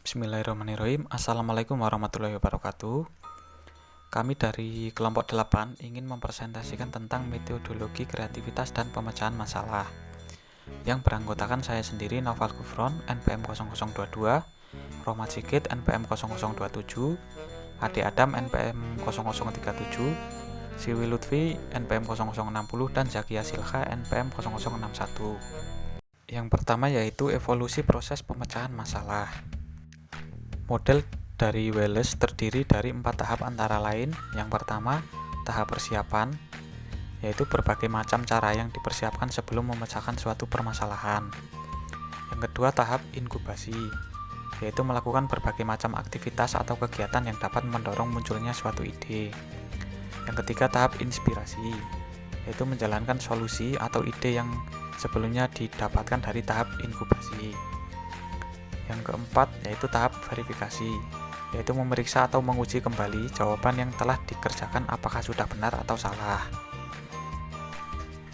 Bismillahirrahmanirrahim. Assalamualaikum warahmatullahi wabarakatuh. Kami dari kelompok 8 ingin mempresentasikan tentang metodologi kreativitas dan pemecahan masalah yang beranggotakan saya sendiri, Naufal Gufron, NPM 0022, Rohmat Sigit, NPM 0027, Ade Adam, NPM 0037, Siwi Lutfi, NPM 0060, dan Zakia Silha, NPM 0061. Yang pertama yaitu evolusi proses pemecahan masalah. Model dari Wallace terdiri dari 4 tahap antara lain. Yang pertama, tahap persiapan, yaitu berbagai macam cara yang dipersiapkan sebelum memecahkan suatu permasalahan. Yang kedua, tahap inkubasi, yaitu melakukan berbagai macam aktivitas atau kegiatan yang dapat mendorong munculnya suatu ide. Yang ketiga, tahap inspirasi, yaitu menjalankan solusi atau ide yang sebelumnya didapatkan dari tahap inkubasi. Yang keempat yaitu tahap verifikasi, yaitu memeriksa atau menguji kembali jawaban yang telah dikerjakan apakah sudah benar atau salah.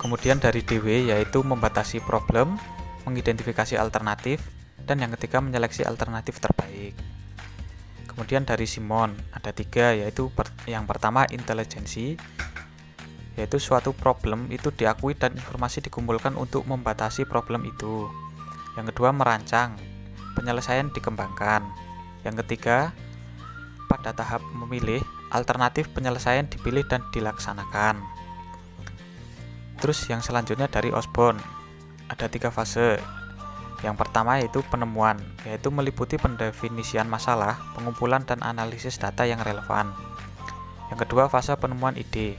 Kemudian dari DW yaitu membatasi problem, mengidentifikasi alternatif, dan yang ketiga menyeleksi alternatif terbaik. Kemudian dari Simon ada 3, yaitu yang pertama intelijensi, yaitu suatu problem itu diakui dan informasi dikumpulkan untuk membatasi problem itu. Yang kedua merancang, penyelesaian dikembangkan. Yang ketiga, pada tahap memilih, alternatif penyelesaian dipilih dan dilaksanakan. Terus yang selanjutnya dari Osborne, ada 3 fase. Yang pertama yaitu penemuan, yaitu meliputi pendefinisian masalah, pengumpulan dan analisis data yang relevan. Yang kedua, fase penemuan ide.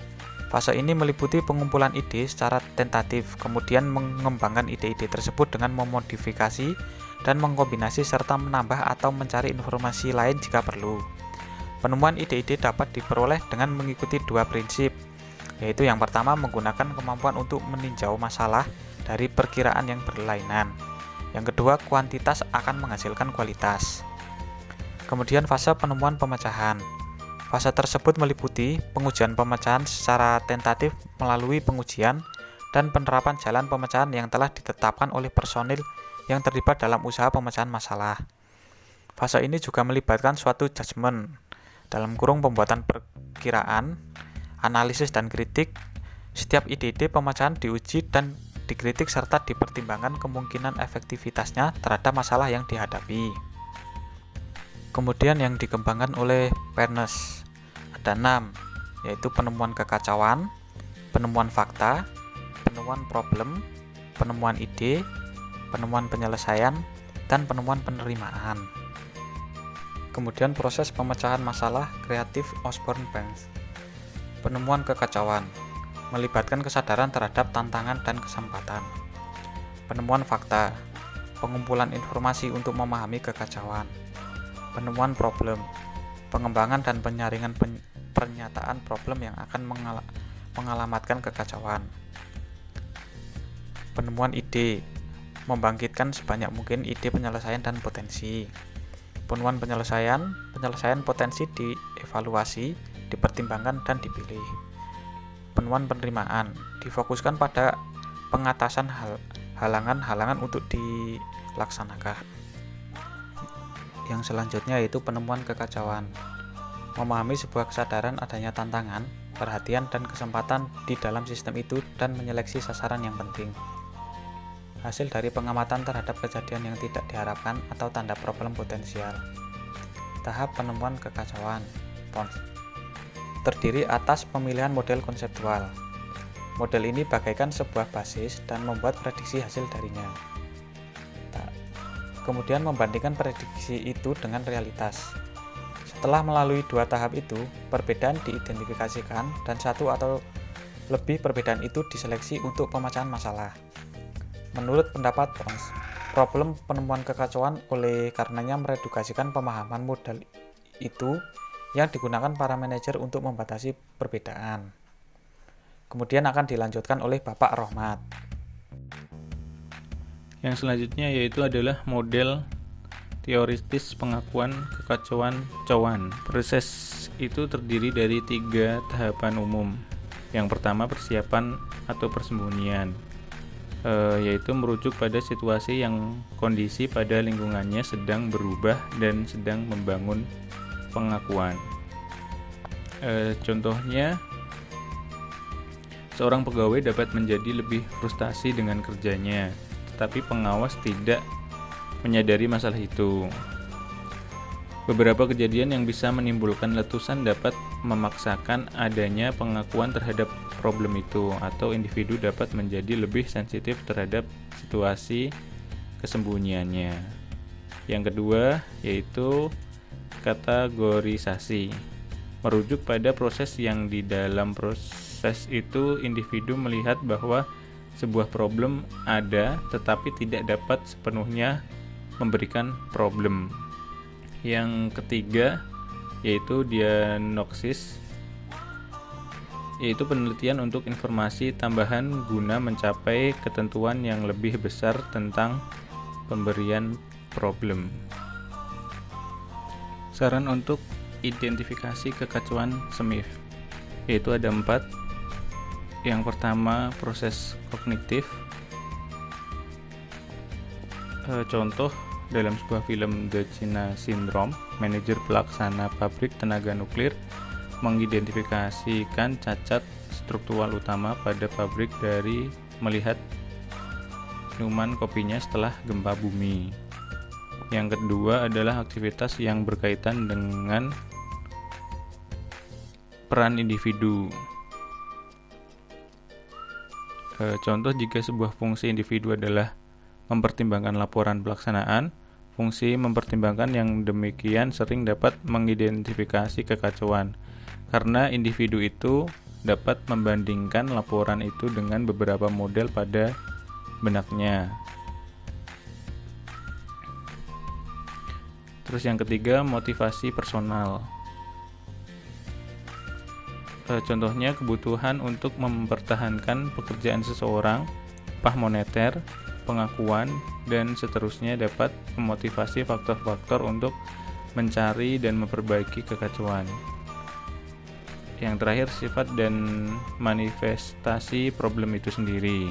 Fase ini meliputi pengumpulan ide secara tentatif, kemudian mengembangkan ide-ide tersebut dengan memodifikasi dan mengkombinasi serta menambah atau mencari informasi lain jika perlu. Penemuan ide-ide dapat diperoleh dengan mengikuti 2 prinsip, yaitu yang pertama menggunakan kemampuan untuk meninjau masalah dari perkiraan yang berlainan. Yang kedua, kuantitas akan menghasilkan kualitas. Kemudian fase penemuan pemecahan. Fase tersebut meliputi pengujian pemecahan secara tentatif melalui pengujian dan penerapan jalan pemecahan yang telah ditetapkan oleh personil yang terlibat dalam usaha pemecahan masalah. Fase ini juga melibatkan suatu judgement, dalam kurung pembuatan perkiraan, analisis dan kritik. Setiap ide-ide pemecahan diuji dan dikritik serta dipertimbangkan kemungkinan efektivitasnya terhadap masalah yang dihadapi. Kemudian yang dikembangkan oleh Pernes ada 6, yaitu penemuan kekacauan, penemuan fakta, penemuan problem, penemuan ide, penemuan penyelesaian, dan penemuan penerimaan. Kemudian proses pemecahan masalah kreatif Osborne Banks. Penemuan kekacauan melibatkan kesadaran terhadap tantangan dan kesempatan. Penemuan fakta, pengumpulan informasi untuk memahami kekacauan. Penemuan problem, pengembangan dan penyaringan pernyataan problem yang akan mengalamatkan kekacauan. Penemuan ide, membangkitkan sebanyak mungkin ide penyelesaian dan potensi. Penemuan penyelesaian potensi dievaluasi, dipertimbangkan dan dipilih. Penemuan penerimaan, difokuskan pada pengatasan halangan-halangan untuk dilaksanakan. Yang selanjutnya yaitu penemuan kekacauan, memahami sebuah kesadaran adanya tantangan, perhatian dan kesempatan di dalam sistem itu dan menyeleksi sasaran yang penting. Hasil dari pengamatan terhadap kejadian yang tidak diharapkan atau tanda problem potensial. Tahap penemuan kekacauan terdiri atas pemilihan model konseptual. Model ini bagaikan sebuah basis dan membuat prediksi hasil darinya. Kemudian membandingkan prediksi itu dengan realitas. Setelah melalui 2 tahap itu, perbedaan diidentifikasikan dan 1 atau lebih perbedaan itu diseleksi untuk pemecahan masalah. Menurut pendapat Pons, problem penemuan kekacauan oleh karenanya meredukasikan pemahaman model itu yang digunakan para manajer untuk membatasi perbedaan. Kemudian akan dilanjutkan oleh Bapak Rohmat. Yang selanjutnya yaitu adalah model teoritis pengakuan kekacauan. Proses itu terdiri dari 3 tahapan umum. Yang pertama persiapan atau persembunyian. yaitu merujuk pada situasi yang kondisi pada lingkungannya sedang berubah dan sedang membangun pengakuan. Contohnya, seorang pegawai dapat menjadi lebih frustasi dengan kerjanya, tetapi pengawas tidak menyadari masalah itu. Beberapa kejadian yang bisa menimbulkan letusan dapat memaksakan adanya pengakuan terhadap problem itu, atau individu dapat menjadi lebih sensitif terhadap situasi kesembunyiannya. Yang kedua yaitu kategorisasi. Merujuk pada proses yang di dalam proses itu individu melihat bahwa sebuah problem ada tetapi tidak dapat sepenuhnya memberikan problem. Yang ketiga yaitu diagnosis, yaitu penelitian untuk informasi tambahan guna mencapai ketentuan yang lebih besar tentang pemberian problem. Saran untuk identifikasi kekacauan Smith, yaitu ada 4. Yang pertama, proses kognitif. Contoh dalam sebuah film The China Syndrome, manajer pelaksana pabrik tenaga nuklir mengidentifikasikan cacat struktural utama pada pabrik dari melihat minuman kopinya setelah gempa bumi. Yang kedua adalah aktivitas yang berkaitan dengan peran individu. Contoh, jika sebuah fungsi individu adalah mempertimbangkan laporan pelaksanaan, fungsi mempertimbangkan yang demikian sering dapat mengidentifikasi kekacauan, karena individu itu dapat membandingkan laporan itu dengan beberapa model pada benaknya. Terus yang ketiga, motivasi personal. Contohnya, kebutuhan untuk mempertahankan pekerjaan seseorang, upah moneter, pengakuan, dan seterusnya dapat memotivasi faktor-faktor untuk mencari dan memperbaiki kekacauan. Yang terakhir, sifat dan manifestasi problem itu sendiri.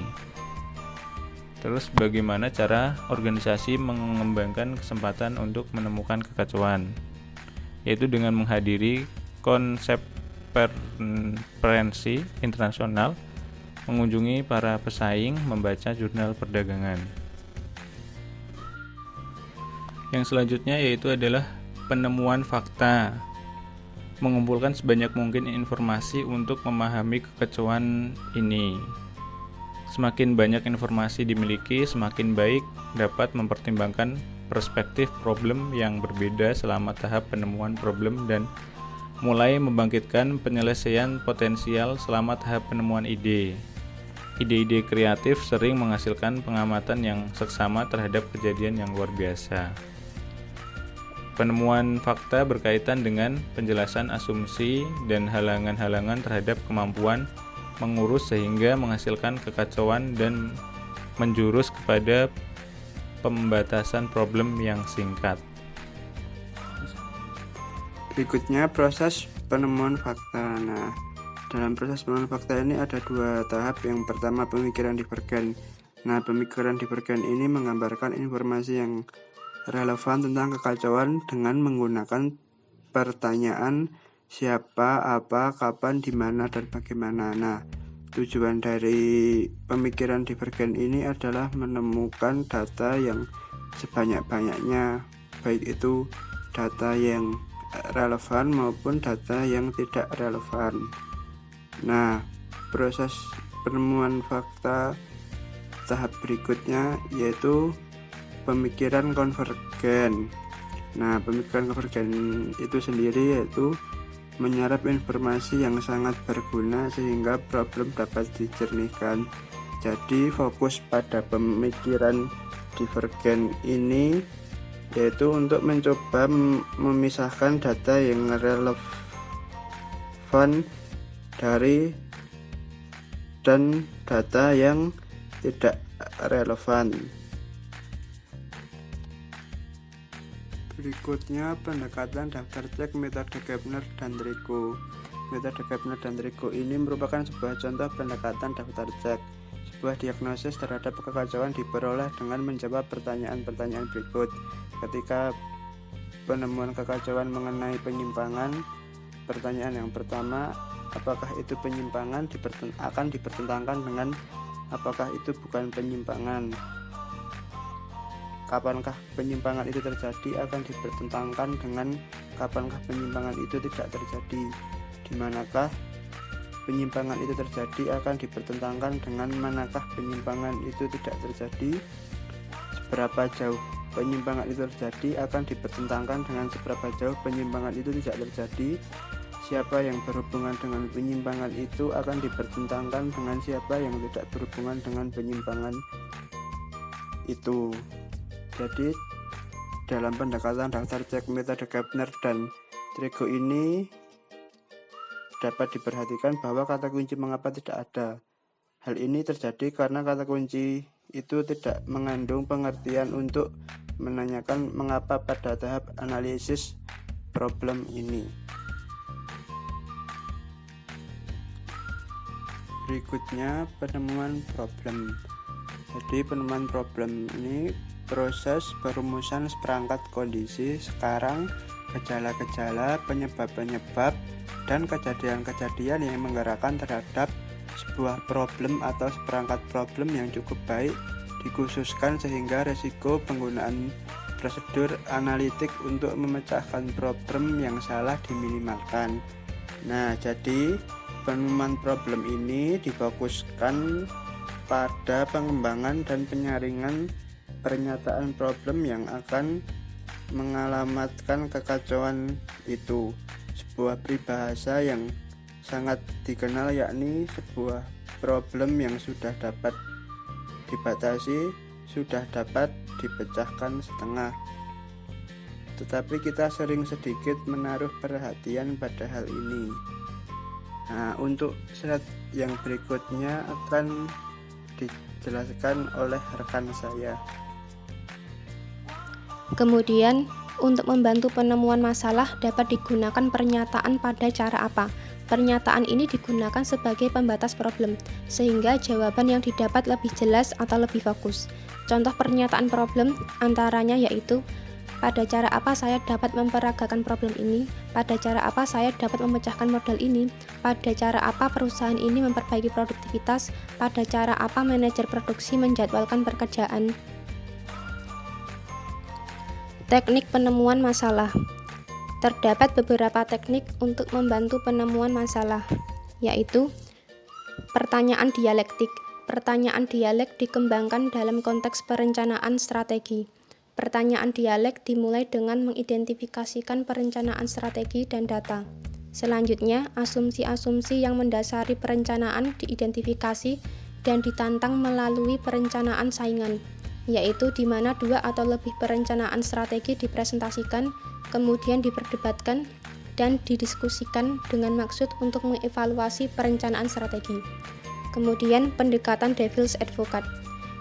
Terus bagaimana cara organisasi mengembangkan kesempatan untuk menemukan kekacauan? Yaitu dengan menghadiri konferensi internasional, mengunjungi para pesaing, membaca jurnal perdagangan. Yang selanjutnya yaitu adalah penemuan fakta. Mengumpulkan sebanyak mungkin informasi untuk memahami kekacauan ini. Semakin banyak informasi dimiliki, semakin baik dapat mempertimbangkan perspektif problem yang berbeda selama tahap penemuan problem dan mulai membangkitkan penyelesaian potensial selama tahap penemuan ide. Ide-ide kreatif sering menghasilkan pengamatan yang seksama terhadap kejadian yang luar biasa. Penemuan fakta berkaitan dengan penjelasan asumsi dan halangan-halangan terhadap kemampuan mengurus sehingga menghasilkan kekacauan dan menjurus kepada pembatasan problem yang singkat. Berikutnya proses penemuan fakta. Nah, dalam proses penemuan fakta ini ada 2 tahap. Yang pertama, pemikiran divergen. Nah, pemikiran divergen ini menggambarkan informasi yang relevan tentang kekacauan dengan menggunakan pertanyaan siapa, apa, kapan, di mana, dan bagaimana. Nah, tujuan dari pemikiran divergen ini adalah menemukan data yang sebanyak-banyaknya, baik itu data yang relevan maupun data yang tidak relevan. Nah, proses penemuan fakta tahap berikutnya yaitu pemikiran konvergen. Nah, pemikiran konvergen itu sendiri yaitu menyerap informasi yang sangat berguna sehingga problem dapat dijernihkan. Jadi fokus pada pemikiran divergen ini yaitu untuk mencoba memisahkan data yang relevan dari dan data yang tidak relevan. Berikutnya pendekatan daftar cek metode Gepner dan Trico. Metode Gepner dan Trico ini merupakan sebuah contoh pendekatan daftar cek. Sebuah diagnosis terhadap kekacauan diperoleh dengan menjawab pertanyaan-pertanyaan berikut. Ketika penemuan kekacauan mengenai penyimpangan, pertanyaan yang pertama, apakah itu penyimpangan akan dipertentangkan dengan apakah itu bukan penyimpangan. Kapankah penyimpangan itu terjadi akan dipertentangkan dengan kapankah penyimpangan itu tidak terjadi. Di manakah penyimpangan itu terjadi akan dipertentangkan dengan manakah penyimpangan itu tidak terjadi. Seberapa jauh penyimpangan itu terjadi akan dipertentangkan dengan seberapa jauh penyimpangan itu tidak terjadi. Siapa yang berhubungan dengan penyimpangan itu akan dipertentangkan dengan siapa yang tidak berhubungan dengan penyimpangan itu. Jadi dalam pendekatan daftar cek metode Gardner dan Trigo ini dapat diperhatikan bahwa kata kunci mengapa tidak ada. Hal ini terjadi karena kata kunci itu tidak mengandung pengertian untuk menanyakan mengapa pada tahap analisis problem ini. Berikutnya penemuan problem. Jadi penemuan problem ini proses perumusan seperangkat kondisi sekarang, gejala-gejala, penyebab-penyebab, dan kejadian-kejadian yang menggerakkan terhadap sebuah problem atau seperangkat problem yang cukup baik dikhususkan sehingga resiko penggunaan prosedur analitik untuk memecahkan problem yang salah diminimalkan. Nah, jadi penemuan problem ini difokuskan pada pengembangan dan penyaringan pernyataan problem yang akan mengalamatkan kekacauan itu. Sebuah peribahasa yang sangat dikenal yakni sebuah problem yang sudah dapat dibatasi sudah dapat dipecahkan setengah. Tetapi kita sering sedikit menaruh perhatian pada hal ini. Nah, untuk slide yang berikutnya akan dijelaskan oleh rekan saya. Kemudian, untuk membantu penemuan masalah dapat digunakan pernyataan pada cara apa. Pernyataan ini digunakan sebagai pembatas problem, sehingga jawaban yang didapat lebih jelas atau lebih fokus. Contoh pernyataan problem antaranya yaitu, pada cara apa saya dapat memperagakan problem ini, pada cara apa saya dapat memecahkan modal ini, pada cara apa perusahaan ini memperbaiki produktivitas, pada cara apa manajer produksi menjadwalkan pekerjaan. Teknik penemuan masalah. Terdapat beberapa teknik untuk membantu penemuan masalah, yaitu pertanyaan dialektik. Pertanyaan dialek dikembangkan dalam konteks perencanaan strategi. Pertanyaan dialek dimulai dengan mengidentifikasikan perencanaan strategi dan data. Selanjutnya, asumsi-asumsi yang mendasari perencanaan diidentifikasi dan ditantang melalui perencanaan saingan, yaitu di mana dua atau lebih perencanaan strategi dipresentasikan, kemudian diperdebatkan dan didiskusikan dengan maksud untuk mengevaluasi perencanaan strategi. Kemudian pendekatan Devil's Advocate.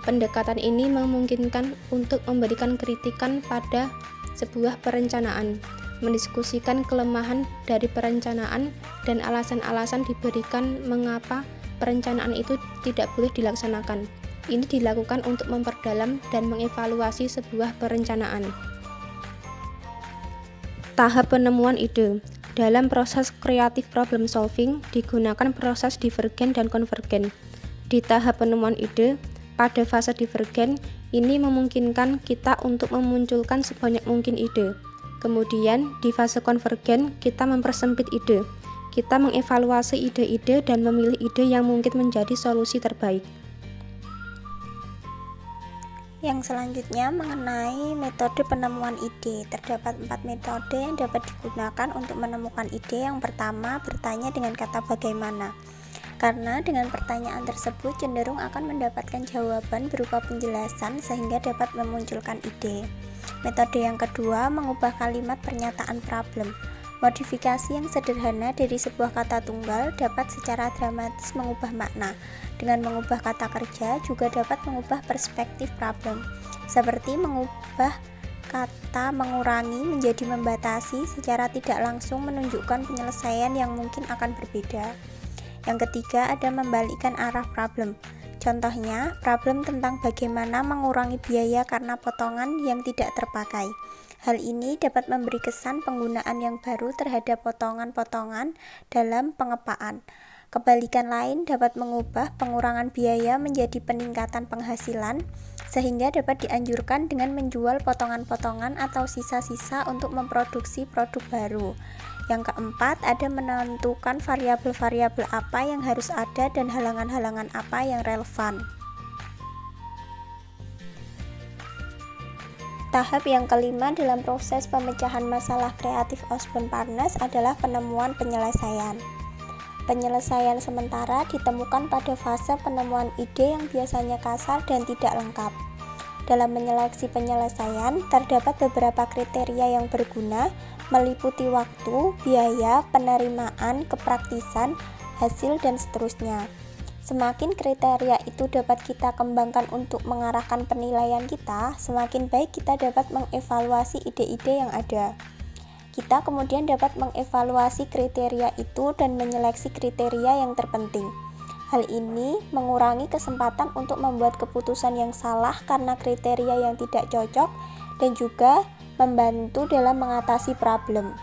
Pendekatan ini memungkinkan untuk memberikan kritikan pada sebuah perencanaan, mendiskusikan kelemahan dari perencanaan dan alasan-alasan diberikan mengapa perencanaan itu tidak boleh dilaksanakan. Ini dilakukan untuk memperdalam dan mengevaluasi sebuah perencanaan. Tahap penemuan ide. Dalam proses creative problem solving digunakan proses divergen dan konvergen. Di tahap penemuan ide, pada fase divergen, ini memungkinkan kita untuk memunculkan sebanyak mungkin ide. Kemudian, di fase konvergen, kita mempersempit ide. Kita mengevaluasi ide-ide dan memilih ide yang mungkin menjadi solusi terbaik. Yang selanjutnya mengenai metode penemuan ide. Terdapat 4 metode yang dapat digunakan untuk menemukan ide. Yang pertama, bertanya dengan kata bagaimana. Karena dengan pertanyaan tersebut cenderung akan mendapatkan jawaban berupa penjelasan sehingga dapat memunculkan ide. Metode yang kedua, mengubah kalimat pernyataan problem. Modifikasi yang sederhana dari sebuah kata tunggal dapat secara dramatis mengubah makna. Dengan mengubah kata kerja juga dapat mengubah perspektif problem, seperti mengubah kata mengurangi menjadi membatasi secara tidak langsung menunjukkan penyelesaian yang mungkin akan berbeda. Yang ketiga ada membalikkan arah problem. Contohnya, problem tentang bagaimana mengurangi biaya karena potongan yang tidak terpakai. Hal ini dapat memberi kesan penggunaan yang baru terhadap potongan-potongan dalam pengepaan. Kebalikan lain dapat mengubah pengurangan biaya menjadi peningkatan penghasilan, sehingga dapat dianjurkan dengan menjual potongan-potongan atau sisa-sisa untuk memproduksi produk baru. Yang keempat, ada menentukan variabel-variabel apa yang harus ada dan halangan-halangan apa yang relevan. Tahap yang kelima dalam proses pemecahan masalah kreatif Osborne-Parnas adalah penemuan penyelesaian. Penyelesaian sementara ditemukan pada fase penemuan ide yang biasanya kasar dan tidak lengkap. Dalam menyeleksi penyelesaian, terdapat beberapa kriteria yang berguna, meliputi waktu, biaya, penerimaan, kepraktisan, hasil, dan seterusnya. Semakin kriteria itu dapat kita kembangkan untuk mengarahkan penilaian kita, semakin baik kita dapat mengevaluasi ide-ide yang ada. Kita kemudian dapat mengevaluasi kriteria itu dan menyeleksi kriteria yang terpenting. Hal ini mengurangi kesempatan untuk membuat keputusan yang salah karena kriteria yang tidak cocok dan juga membantu dalam mengatasi problem.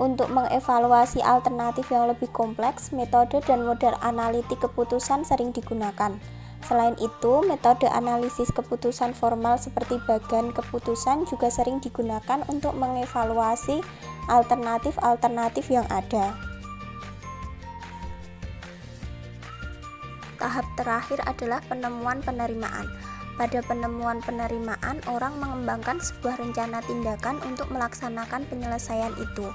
Untuk mengevaluasi alternatif yang lebih kompleks, metode dan model analitik keputusan sering digunakan. Selain itu, metode analisis keputusan formal seperti bagan keputusan juga sering digunakan untuk mengevaluasi alternatif-alternatif yang ada. Tahap terakhir adalah penemuan penerimaan. Pada penemuan penerimaan, orang mengembangkan sebuah rencana tindakan untuk melaksanakan penyelesaian itu.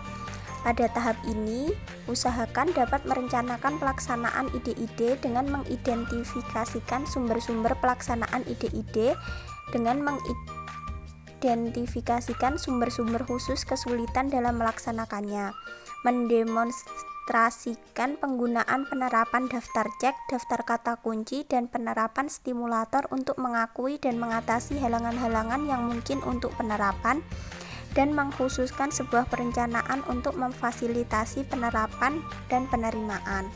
Pada tahap ini, usahakan dapat merencanakan pelaksanaan ide-ide dengan mengidentifikasikan sumber-sumber pelaksanaan ide-ide, dengan mengidentifikasikan sumber-sumber khusus kesulitan dalam melaksanakannya, mendemonstrasikan penggunaan penerapan daftar cek, daftar kata kunci, dan penerapan stimulator untuk mengakui dan mengatasi halangan-halangan yang mungkin untuk penerapan, dan mengkhususkan sebuah perencanaan untuk memfasilitasi penerapan dan penerimaan.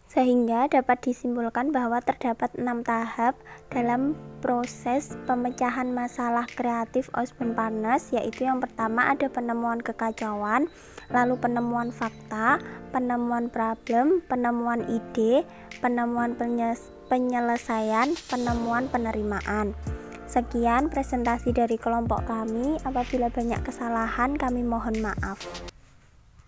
Sehingga dapat disimpulkan bahwa terdapat 6 tahap dalam proses pemecahan masalah kreatif Osborne-Parnas, yaitu yang pertama ada penemuan kekacauan, lalu penemuan fakta, penemuan problem, penemuan ide, penemuan penyelesaian, penemuan penerimaan. Sekian presentasi dari kelompok kami. Apabila banyak kesalahan, kami mohon maaf.